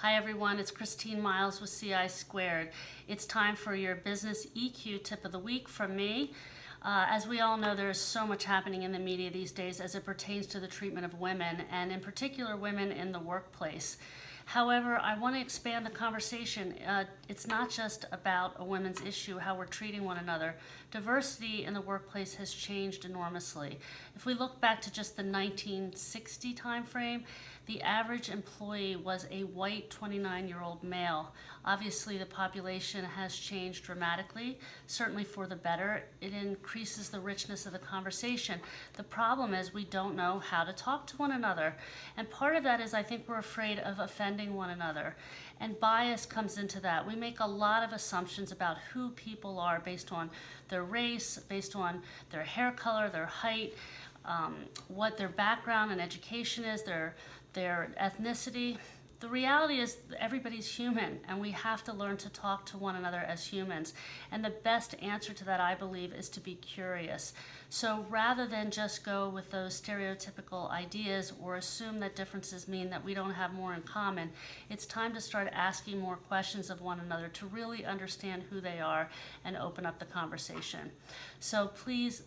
Hi everyone, it's Christine Miles with CI Squared. It's time for your business EQ tip of the week from me. As we all know, there is so much happening in the media these days as it pertains to the treatment of women, and in particular women in the workplace. However, I want to expand the conversation. It's not just about a women's issue, how we're treating one another. Diversity in the workplace has changed enormously. If we look back to just the 1960 timeframe, the average employee was a white 29-year-old male. Obviously, the population has changed dramatically, certainly for the better. It increases the richness of the conversation. The problem is we don't know how to talk to one another. And part of that is I think we're afraid of offending one another. And bias comes into that. We make a lot of assumptions about who people are based on their race, based on their hair color, their height, what their background and education is, their ethnicity. The reality is everybody's human, and we have to learn to talk to one another as humans. And the best answer to that, I believe, is to be curious. So rather than just go with those stereotypical ideas or assume that differences mean that we don't have more in common, it's time to start asking more questions of one another to really understand who they are and open up the conversation. So please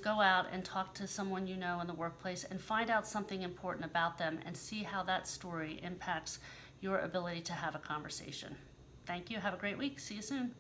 go out and talk to someone you know in the workplace and find out something important about them and see how that story impacts your ability to have a conversation. Thank you. Have a great week. See you soon.